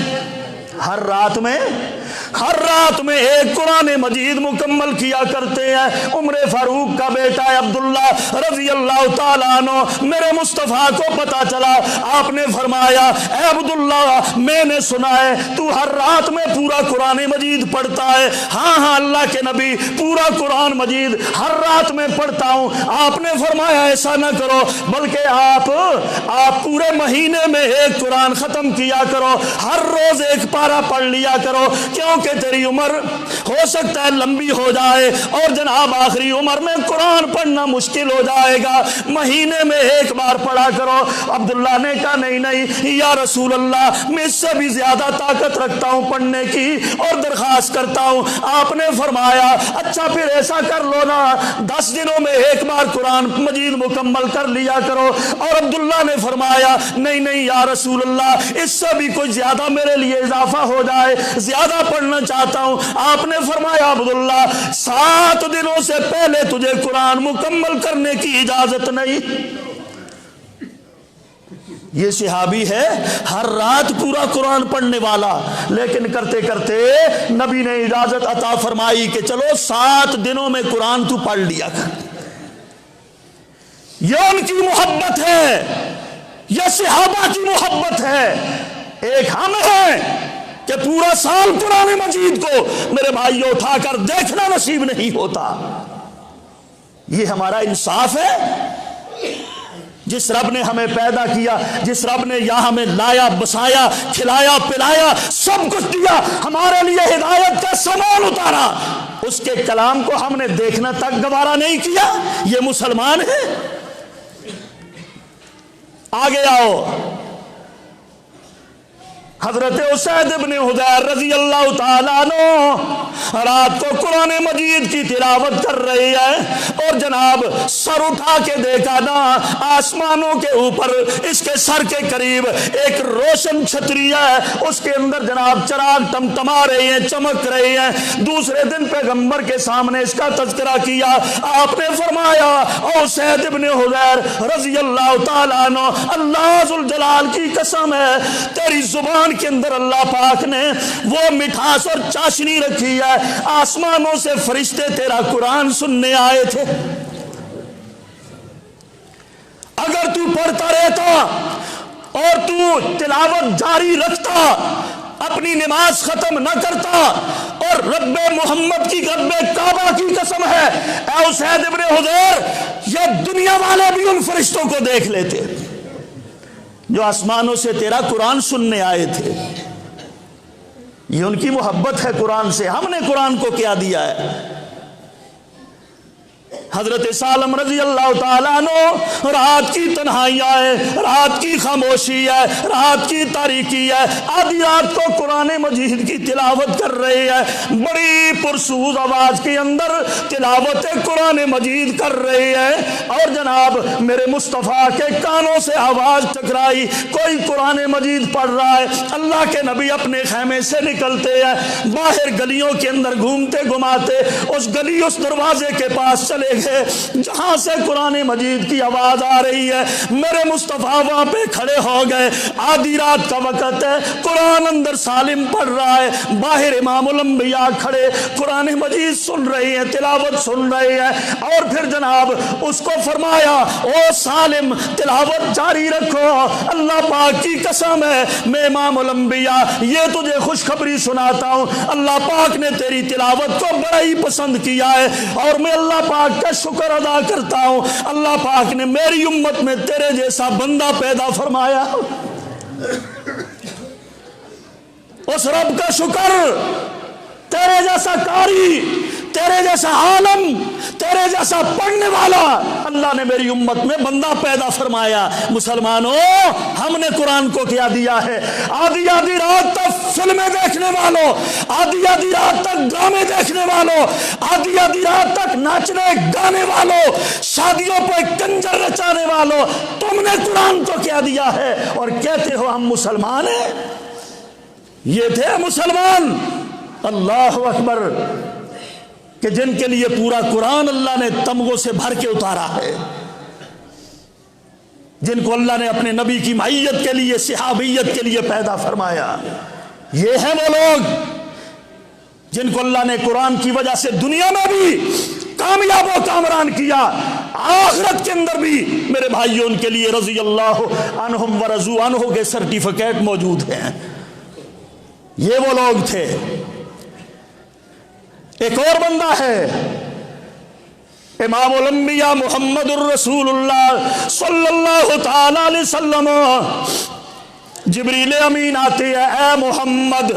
ہر رات میں ایک قرآن مجید مکمل کیا کرتے ہیں. عمر فاروق کا بیٹا ہے عبداللہ رضی اللہ تعالیٰ عنہ، میرے مصطفیٰ کو پتا چلا، آپ نے فرمایا اے عبداللہ میں نے سنا ہے تو ہر رات میں پورا قرآن مجید پڑھتا ہے. ہاں ہاں اللہ کے نبی، پورا قرآن مجید ہر رات میں پڑھتا ہوں. آپ نے فرمایا ایسا نہ کرو، بلکہ آپ پورے مہینے میں ایک قرآن ختم کیا کرو، ہر روز ایک پارہ پڑھ لیا کرو، کیونکہ تیری عمر ہو سکتا ہے لمبی ہو جائے اور جناب آخری عمر میں قرآن پڑھنا مشکل ہو جائے گا، مہینے میں ایک بار پڑھا کرو. عبداللہ نے کہا نہیں یا رسول اللہ، میں اس سے بھی زیادہ طاقت رکھتا ہوں پڑھنے کی اور درخواست کرتا ہوں. آپ نے فرمایا اچھا پھر ایسا کر لو نا، 10 دنوں میں ایک بار قرآن مجید مکمل کر لیا کرو. اور عبداللہ نے فرمایا نہیں یا رسول اللہ، اس سے بھی کوئی زیادہ میرے لیے اضافہ ہو جائے، زیادہ پڑھنا چاہتا ہوں. آپ نے فرمایا عبداللہ 7 دنوں سے پہلے تجھے قرآن مکمل کرنے کی اجازت نہیں. یہ صحابی ہے ہر رات پورا قرآن پڑھنے والا، لیکن کرتے کرتے نبی نے اجازت عطا فرمائی کہ چلو 7 دنوں میں قرآن تو پڑھ لیا کر. یہ ان کی محبت ہے، یہ صحابہ کی محبت ہے. ایک ہم ہیں کہ پورا سال قرآن مجید کو میرے بھائیوں اٹھا کر دیکھنا نصیب نہیں ہوتا. یہ ہمارا انصاف ہے. جس رب نے ہمیں پیدا کیا، جس رب نے یہاں ہمیں لایا، بسایا، کھلایا، پلایا، سب کچھ دیا، ہمارے لیے ہدایت کا سامان اتارا، اس کے کلام کو ہم نے دیکھنا تک گوارا نہیں کیا. یہ مسلمان ہے؟ آگے آؤ. حضرت اسید ابن حضیر رضی اللہ تعالیٰ عنہ رات کو قرآن مجید کی تلاوت کر رہے ہیں اور جناب سر اٹھا کے دیکھا نا، آسمانوں کے اوپر اس کے سر کے قریب ایک روشن چھتری ہے، اس کے اندر جناب چراغ ٹمٹما رہے ہیں، چمک رہے ہیں. دوسرے دن پیغمبر کے سامنے اس کا تذکرہ کیا. آپ نے فرمایا او اسید ابن حضیر رضی اللہ تعالیٰ عنہ، اللہ ذوالجلال کی قسم ہے تیری زبان کے اندر اللہ پاک نے وہ مٹھاس اور چاشنی رکھی ہے، آسمانوں سے فرشتے تیرا قرآن سننے آئے تھے. اگر تو پڑھتا رہتا اور تو تلاوت جاری رکھتا، اپنی نماز ختم نہ کرتا، اور رب محمد کی رب کعبہ کی قسم ہے اے اسید ابن حضیر، یہ دنیا والے بھی ان فرشتوں کو دیکھ لیتے جو آسمانوں سے تیرا قرآن سننے آئے تھے. یہ ان کی محبت ہے قرآن سے. ہم نے قرآن کو کیا دیا ہے؟ حضرت سالم رضی اللہ تعالیٰ عنہ رات کی تنہائیاں ہے، رات کی خاموشی ہے، رات کی تاریکی ہے، آدھی رات کو قرآن مجید کی تلاوت کر رہے ہیں، بڑی پرسوز آواز کے اندر تلاوت قرآن مجید کر رہے ہیں. اور جناب میرے مصطفیٰ کے کانوں سے آواز ٹکرائی، کوئی قرآن مجید پڑھ رہا ہے. اللہ کے نبی اپنے خیمے سے نکلتے ہیں، باہر گلیوں کے اندر گھومتے گھماتے اس گلی اس دروازے کے پاس چلے گئے جہاں سے قرآن مجید کی آواز آ رہی ہے. میرے مصطفیٰ وہاں پہ کھڑے ہو گئے. آدھی رات کا وقت ہے، قرآن اندر سالم پڑھ رہا ہے، باہر امام الانبیاء کھڑے قرآن مجید سن رہے ہیں، تلاوت سن رہے ہیں. اور پھر جناب اس کو فرمایا او سالم تلاوت جاری رکھو، اللہ پاک کی قسم ہے میں امام الانبیاء یہ تجھے خوشخبری سناتا ہوں، اللہ پاک نے تیری تلاوت کو بڑا ہی پسند کیا ہے اور میں اللہ پاک کا شکر ادا کرتا ہوں، اللہ پاک نے میری امت میں تیرے جیسا بندہ پیدا فرمایا. اس رب کا شکر، تیرے جیسا قاری، تیرے جیسا عالم، تیرے جیسا پڑھنے والا اللہ نے میری امت میں بندہ پیدا فرمایا۔ مسلمانوں، ہم نے قرآن کو کیا دیا ہے؟ آدھی آدھی رات تک فلمیں دیکھنے والوں، آدھی آدھی رات تک ڈرامے دیکھنے والوں، آدھی آدھی رات تک ناچنے گانے والوں، شادیوں پہ کنجر رچانے والوں، تم نے قرآن کو کیا دیا ہے اور کہتے ہو ہم مسلمان ہیں؟ یہ تھے مسلمان، اللہ اکبر، کہ جن کے لیے پورا قرآن اللہ نے تمغوں سے بھر کے اتارا ہے، جن کو اللہ نے اپنے نبی کی معیت کے لیے، صحابیت کے لیے پیدا فرمایا۔ یہ ہیں وہ لوگ جن کو اللہ نے قرآن کی وجہ سے دنیا میں بھی کامیاب و کامران کیا، آخرت کے اندر بھی میرے بھائیوں ان کے لیے رضی اللہ عنہم ورضوا عنہ کے سرٹیفکیٹ موجود ہیں۔ یہ وہ لوگ تھے۔ ایک اور بندہ ہے، امام الانبیاء محمد الرسول اللہ صلی اللہ تعالی علیہ وسلم۔ جبریل امین آتے ہیں، اے محمد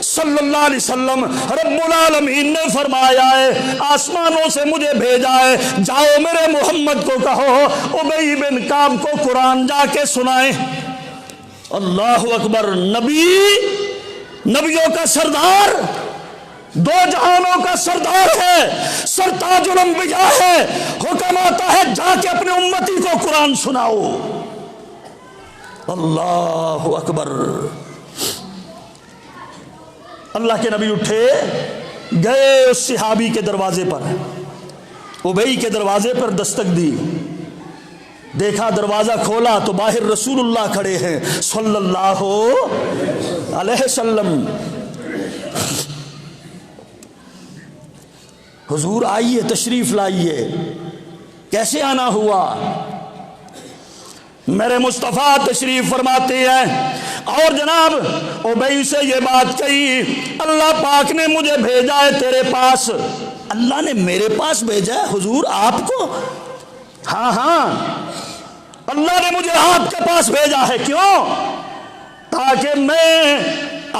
صلی اللہ علیہ وسلم، رب العالمین نے فرمایا ہے، آسمانوں سے مجھے بھیجا ہے، جاؤ میرے محمد کو کہو ابی بن کعب کو قرآن جا کے سنائیں۔ اللہ اکبر، نبی، نبیوں کا سردار، دو جہانوں کا سردار ہے، سرتاج الانبیاء ہے، حکم آتا ہے جا کے اپنے امتی کو قرآن سناؤ۔ اللہ اکبر۔ اللہ کے نبی اٹھے، گئے اس صحابی کے دروازے پر، ابی کے دروازے پر دستک دی، دیکھا دروازہ کھولا تو باہر رسول اللہ کھڑے ہیں صلی اللہ علیہ وسلم۔ حضور آئیے، تشریف لائیے۔ کیسے آنا ہوا؟ میرے مصطفیٰ تشریف فرماتے ہیں، اور جناب ابی سے یہ بات کہی، اللہ پاک نے مجھے بھیجا ہے تیرے پاس۔ اللہ نے میرے پاس بھیجا ہے حضور آپ کو؟ ہاں ہاں، اللہ نے مجھے آپ کے پاس بھیجا ہے۔ کیوں؟ تاکہ میں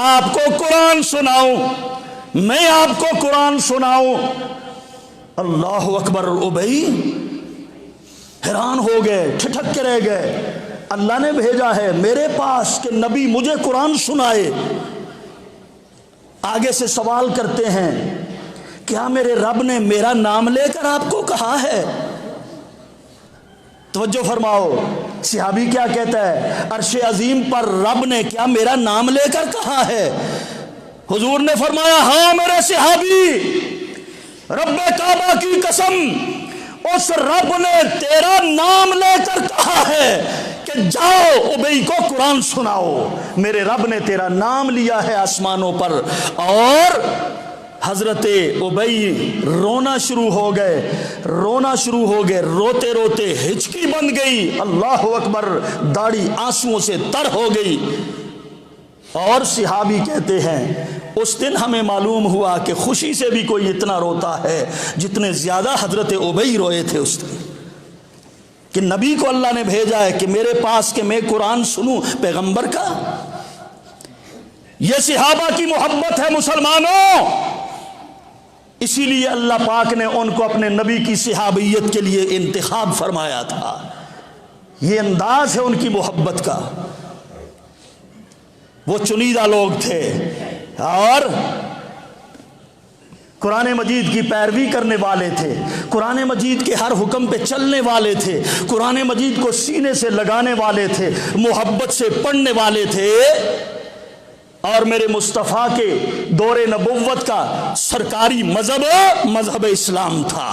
آپ کو قرآن سناؤں، میں آپ کو قرآن سناؤں۔ اللہ اکبر۔ ابی حیران ہو گئے، ٹھٹک کے رہ گئے، اللہ نے بھیجا ہے میرے پاس کہ نبی مجھے قرآن سنائے۔ آگے سے سوال کرتے ہیں، کیا میرے رب نے میرا نام لے کر آپ کو کہا ہے؟ توجہ فرماؤ، صحابی کیا کہتا ہے، عرش عظیم پر رب نے کیا میرا نام لے کر کہا ہے؟ حضور نے فرمایا، ہاں میرے صحابی، رب کعبہ کی قسم، اس رب نے تیرا نام لے کر کہا ہے کہ جاؤ ابی کو قرآن سناؤ۔ میرے رب نے تیرا نام لیا ہے آسمانوں پر۔ اور حضرت ابی رونا شروع ہو گئے، رونا شروع ہو گئے، روتے روتے ہچکی بن گئی، اللہ اکبر، داڑھی آنسوؤں سے تر ہو گئی۔ اور صحابی کہتے ہیں، اس دن ہمیں معلوم ہوا کہ خوشی سے بھی کوئی اتنا روتا ہے جتنے زیادہ حضرت ابی روئے تھے اس دن، کہ نبی کو اللہ نے بھیجا ہے کہ میرے پاس کہ میں قرآن سنوں پیغمبر کا۔ یہ صحابہ کی محبت ہے مسلمانوں، اسی لیے اللہ پاک نے ان کو اپنے نبی کی صحابیت کے لیے انتخاب فرمایا تھا۔ یہ انداز ہے ان کی محبت کا۔ وہ چنیدہ لوگ تھے اور قرآن مجید کی پیروی کرنے والے تھے، قرآن مجید کے ہر حکم پہ چلنے والے تھے، قرآن مجید کو سینے سے لگانے والے تھے، محبت سے پڑھنے والے تھے۔ اور میرے مصطفیٰ کے دور نبوت کا سرکاری مذہب اسلام تھا۔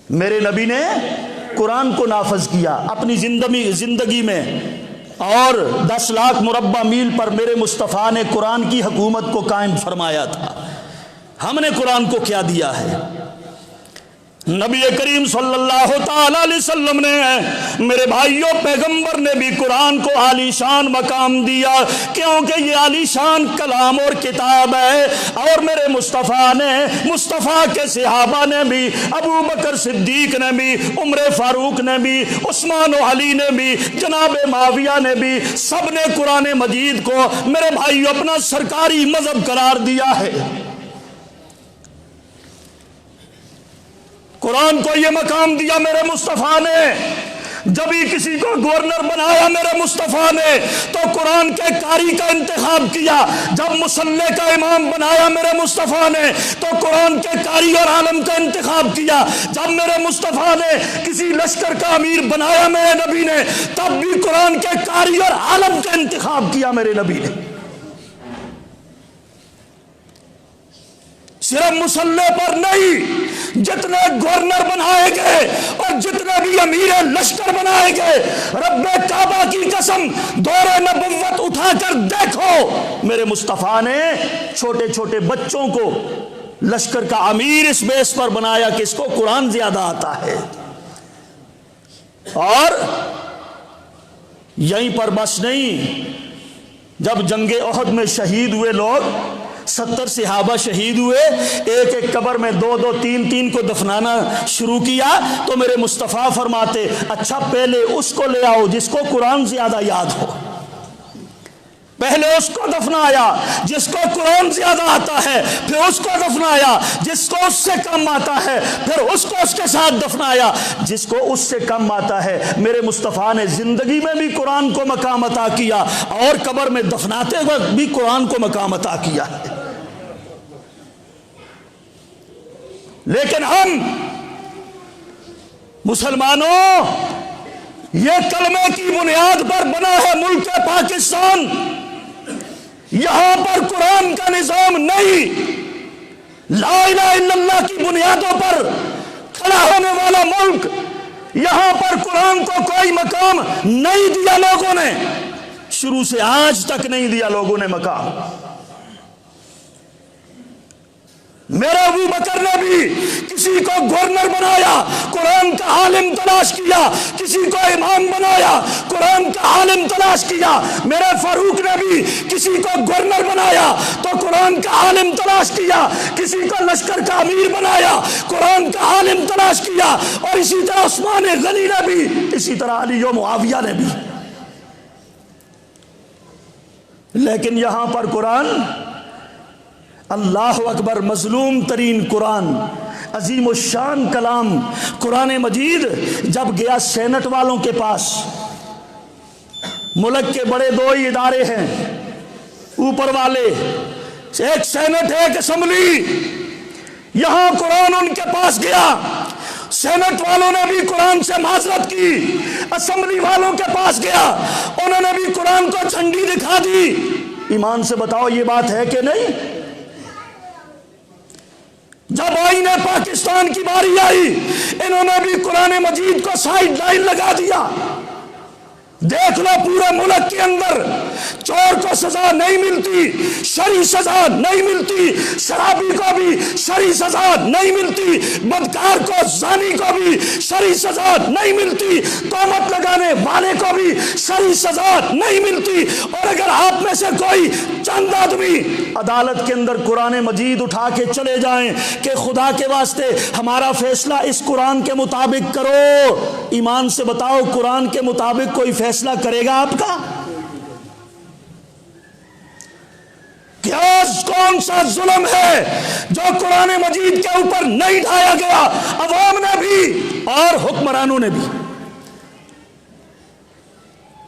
میرے نبی نے قرآن کو نافذ کیا اپنی زندگی میں، اور 10 لاکھ مربع میل پر میرے مصطفیٰ نے قرآن کی حکومت کو قائم فرمایا تھا۔ ہم نے قرآن کو کیا دیا ہے؟ نبی کریم صلی اللہ تعالی علیہ وسلم نے، میرے بھائیوں، پیغمبر نے بھی قرآن کو عالی شان مقام دیا، کیونکہ یہ عالی شان کلام اور کتاب ہے۔ اور میرے مصطفیٰ نے، مصطفیٰ کے صحابہ نے بھی، ابو بکر صدیق نے بھی، عمر فاروق نے بھی، عثمان و علی نے بھی، جناب معاویہ نے بھی، سب نے قرآن مجید کو میرے بھائیوں اپنا سرکاری مذہب قرار دیا ہے۔ قرآن کو یہ مقام دیا میرے مصطفیٰ نے، جب ہی کسی کو گورنر بنایا میرے مصطفیٰ نے تو قرآن کے قاری کا انتخاب کیا، جب مصلی کا امام بنایا میرے مصطفیٰ نے تو قرآن کے قاری اور عالم کا انتخاب کیا، جب میرے مصطفیٰ نے کسی لشکر کا امیر بنایا میرے نبی نے تب بھی قرآن کے قاری اور عالم کا انتخاب کیا میرے نبی نے۔ صرف مصلی پر نہیں، جتنے گورنر بنائے گئے اور جتنے بھی امیر لشکر بنائے گئے، رب کعبہ کی قسم دور نبوت اٹھا کر دیکھو میرے مصطفیٰ نے چھوٹے چھوٹے بچوں کو لشکر کا امیر اس بیس پر بنایا کہ اس کو قرآن زیادہ آتا ہے۔ اور یہیں پر بس نہیں، جب جنگ احد میں شہید ہوئے لوگ 70 صحابہ شہید ہوئے، ایک ایک قبر میں 2 2 3 3 کو دفنانا شروع کیا تو میرے مصطفیٰ فرماتے اچھا پہلے اس کو لے آؤ جس کو قرآن زیادہ یاد ہو، پہلے اس کو دفنایا جس کو قرآن زیادہ آتا ہے، پھر اس کو دفنایا جس کو اس سے کم آتا ہے، پھر اس کو اس کے ساتھ دفنایا جس کو اس سے کم آتا ہے۔ میرے مصطفیٰ نے زندگی میں بھی قرآن کو مقام عطا کیا اور قبر میں دفناتے وقت بھی قرآن کو مقام عطا کیا ہے۔ لیکن ہم مسلمانوں، یہ کلمے کی بنیاد پر بنا ہے ملک پاکستان، یہاں پر قرآن کا نظام نہیں، لا الہ الا اللہ کی بنیادوں پر کھڑا ہونے والا ملک، یہاں پر قرآن کو کوئی مقام نہیں دیا لوگوں نے، شروع سے آج تک نہیں دیا لوگوں نے مقام۔ میرے ابو بکر نے بھی کسی کو گورنر بنایا، قرآن کا عالم تلاش کیا، کسی کو امام بنایا، قرآن کا عالم تلاش کیا۔ میرے فاروق نے بھی کسی کو گورنر بنایا تو قرآن کا عالم تلاش کیا، کسی کو لشکر کا امیر بنایا، قرآن کا عالم تلاش کیا، اور اسی طرح عثمان غنی نے بھی، اسی طرح علی و معاویہ نے بھی۔ لیکن یہاں پر قرآن، اللہ اکبر، مظلوم ترین قرآن، عظیم الشان کلام قرآن مجید جب گیا سینٹ والوں کے پاس، ملک کے بڑے 2 ہی ادارے ہیں اوپر والے، ایک سینٹ ہے ایک اسمبلی، یہاں قرآن ان کے پاس گیا، سینٹ والوں نے بھی قرآن سے معذرت کی، اسمبلی والوں کے پاس گیا، انہوں نے بھی قرآن کو جھنڈی دکھا دی۔ ایمان سے بتاؤ یہ بات ہے کہ نہیں؟ جب آئین پاکستان کی باری آئی انہوں نے بھی قرآن مجید کو سائیڈ لائن لگا دیا۔ دیکھ لو پورے ملک کے اندر چور کو سزا نہیں ملتی، شرعی سزا نہیں ملتی، شرابی کو بھی شرعی سزا نہیں ملتی، بدکار کو، زانی کو بھی شرعی سزا نہیں ملتی، تہمت لگانے والے کو بھی شرعی سزا نہیں ملتی، اور اگر آپ میں سے کوئی چند آدمی عدالت کے اندر قرآن مجید اٹھا کے چلے جائیں کہ خدا کے واسطے ہمارا فیصلہ اس قرآن کے مطابق کرو، ایمان سے بتاؤ قرآن کے مطابق کوئی فیصلہ کرے گا آپ کا؟ کیا کون سا ظلم ہے جو قرآن مجید کے اوپر نہیں ڈھایا گیا؟ عوام نے بھی اور حکمرانوں نے بھی،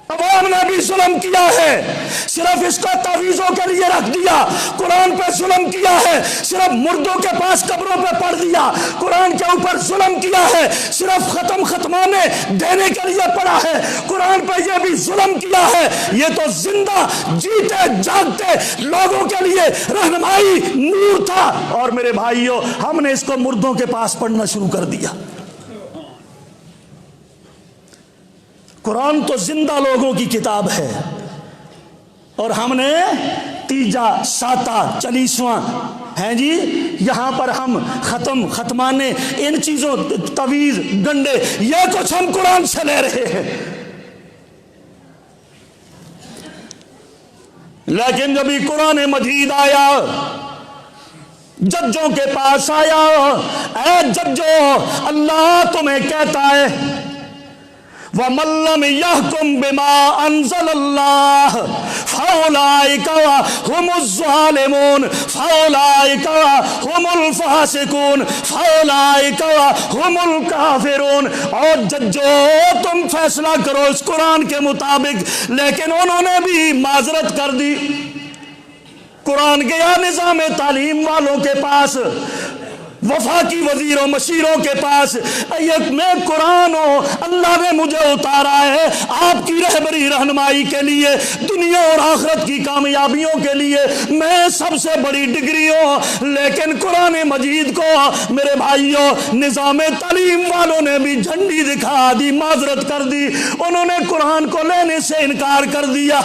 عوام نے بھی ظلم کیا ہے، صرف اس کو تعویذوں کے لیے رکھ دیا، قرآن پہ ظلم کیا ہے، صرف مردوں کے پاس قبروں پہ پڑھ دیا، قرآن کے اوپر ظلم کیا ہے، صرف ختمانے دینے کے لیے پڑھا ہے، قرآن پہ یہ بھی ظلم کیا ہے۔ یہ تو زندہ جیتے جاگتے لوگوں کے لیے رہنمائی نور تھا، اور میرے بھائیوں ہم نے اس کو مردوں کے پاس پڑھنا شروع کر دیا۔ قرآن تو زندہ لوگوں کی کتاب ہے، اور ہم نے 3 7 40واں ہیں جی، یہاں پر ہم ختمانے ان چیزوں، تعویذ، گنڈے، یہ کچھ ہم قرآن سے لے رہے ہیں۔ لیکن جب یہ قرآن مجید آیا، ججوں کے پاس آیا، اے ججوں، اللہ تمہیں کہتا ہے وَمَن لَّمْ يَحْكُم بِمَا أَنزَلَ اللَّهُ فَأُولَٰئِكَ هُمُ الظَّالِمُونَ فَأُولَٰئِكَ هُمُ الْفَاسِقُونَ فَأُولَٰئِكَ هُمُ الْكَافِرُونَ۔ اور ججو تم فیصلہ کرو اس قرآن کے مطابق، لیکن انہوں نے بھی معذرت کر دی۔ قرآن گیا نظام تعلیم والوں کے پاس، وفاقی وزیروں مشیروں کے پاس، میں قرآن ہوں، اللہ نے مجھے اتارا ہے آپ کی رہبری رہنمائی کے لیے، دنیا اور آخرت کی کامیابیوں کے لیے، میں سب سے بڑی ڈگری ہوں، لیکن قرآن مجید کو میرے بھائیوں نظام تعلیم والوں نے بھی جھنڈی دکھا دی، معذرت کر دی، انہوں نے قرآن کو لینے سے انکار کر دیا۔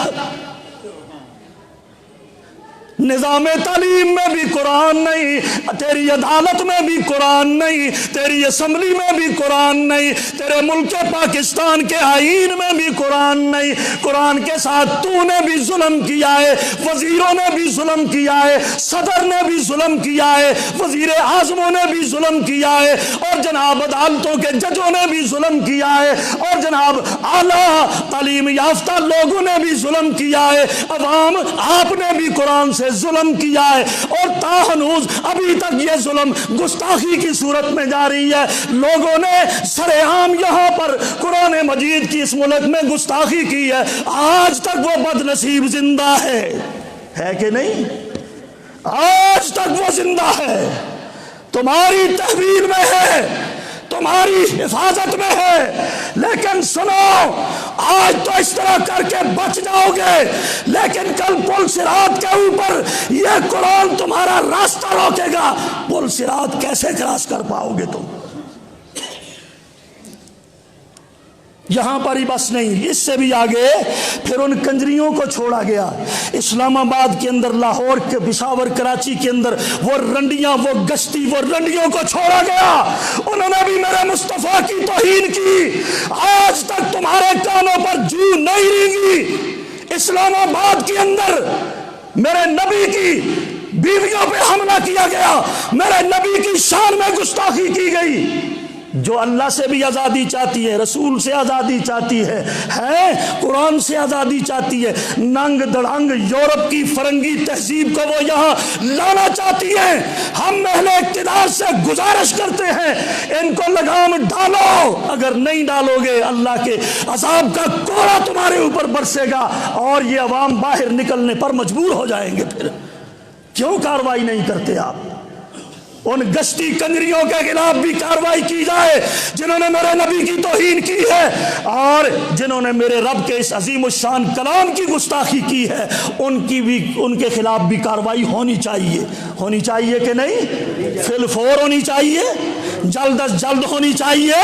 نظام تعلیم میں بھی قرآن نہیں، تیری عدالت میں بھی قرآن نہیں، تیری اسمبلی میں بھی قرآن نہیں، تیرے ملک پاکستان کے آئین میں بھی قرآن نہیں۔ قرآن کے ساتھ تو نے بھی ظلم کیا ہے، وزیروں نے بھی ظلم کیا ہے، صدر نے بھی ظلم کیا ہے، وزیر اعظموں نے بھی ظلم کیا ہے، اور جناب عدالتوں کے ججوں نے بھی ظلم کیا ہے، اور جناب اعلیٰ تعلیم یافتہ لوگوں نے بھی ظلم کیا ہے، عوام آپ نے بھی قرآن سے ظلم کیا ہے، اور تاہنوز ابھی تک یہ ظلم گستاخی کی صورت میں جاری ہے۔ لوگوں نے سر عام یہاں پر قرآن مجید کی اس ملک میں گستاخی کی ہے، آج تک وہ بد نصیب زندہ ہے کہ نہیں؟ آج تک وہ زندہ ہے، تمہاری تحویل میں ہے، تمہاری حفاظت میں ہے، لیکن سنو آج تو اس طرح کر کے بچ جاؤ گے، لیکن کل پل صراط کے اوپر یہ قرآن تمہارا راستہ روکے گا، پل صراط کیسے کراس کر پاؤ گے تم؟ یہاں پر ہی بس نہیں، اس سے بھی آگے پھر ان کنجریوں کو چھوڑا گیا۔ اسلام آباد کے اندر، لاہور کے، پشاور، کراچی کے اندر وہ رنڈیاں، وہ گشتی، وہ رنڈیوں کو چھوڑا گیا، انہوں نے بھی میرے مصطفیٰ کی توہین کی۔ آج تک تمہارے کانوں پر جو نہیں رینگی۔ اسلام آباد کے اندر میرے نبی کی بیویوں پہ حملہ کیا گیا، میرے نبی کی شان میں گستاخی کی گئی۔ جو اللہ سے بھی آزادی چاہتی ہے، رسول سے آزادی چاہتی ہے قرآن سے آزادی چاہتی ہے، ننگ دڑنگ یورپ کی فرنگی تہذیب کو وہ یہاں لانا چاہتی ہیں۔ ہم اہل اقتدار سے گزارش کرتے ہیں ان کو لگام ڈالو، اگر نہیں ڈالو گے اللہ کے عذاب کا کوڑا تمہارے اوپر برسے گا، اور یہ عوام باہر نکلنے پر مجبور ہو جائیں گے۔ پھر کیوں کاروائی نہیں کرتے آپ؟ ان گشتی کنجریوں کے خلاف بھی کاروائی کی جائے جنہوں نے میرے نبی کی توہین کی ہے، اور جنہوں نے میرے رب کے اس عظیم الشان کلام کی گستاخی کی ہے، ان کے خلاف بھی کاروائی ہونی چاہیے کہ نہیں؟ فی الفور ہونی چاہیے، جلد از جلد ہونی چاہیے،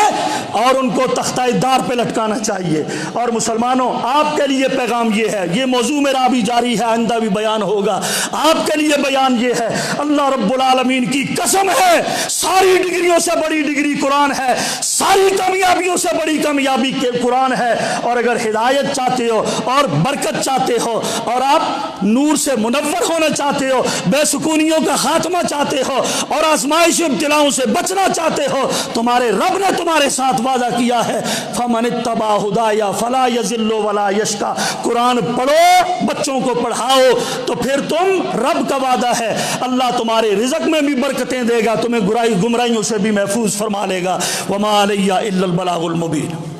اور ان کو تختہ دار پہ لٹکانا چاہیے۔ اور مسلمانوں آپ کے لیے پیغام یہ ہے، یہ موضوع میرا بھی جاری ہے، آئندہ بھی بیان ہوگا، آپ کے لیے بیان یہ ہے، اللہ رب العالمین کی قسم ہے ساری ڈگریوں سے بڑی ڈگری قرآن ہے، ساری کامیابیوں سے بڑی کامیابی کے قرآن ہے، اور اگر ہدایت چاہتے ہو اور برکت چاہتے ہو، اور آپ نور سے منور ہونا چاہتے ہو، بے سکونیوں کا خاتمہ چاہتے ہو، اور آزمائش ابتلاؤں سے بچنا چاہتے ہو، تمہارے رب نے تمہارے ساتھ وعدہ کیا ہے، فمن اتبع ہدایا فلا یضل ولا یشقی۔ قرآن پڑھو، بچوں کو پڑھاؤ، تو پھر تم رب کا وعدہ ہے اللہ تمہارے رزق میں بھی برکتیں دے گا، تمہیں گمراہیوں سے بھی محفوظ فرما لے گا۔ وما علی الا البلاغ المبین۔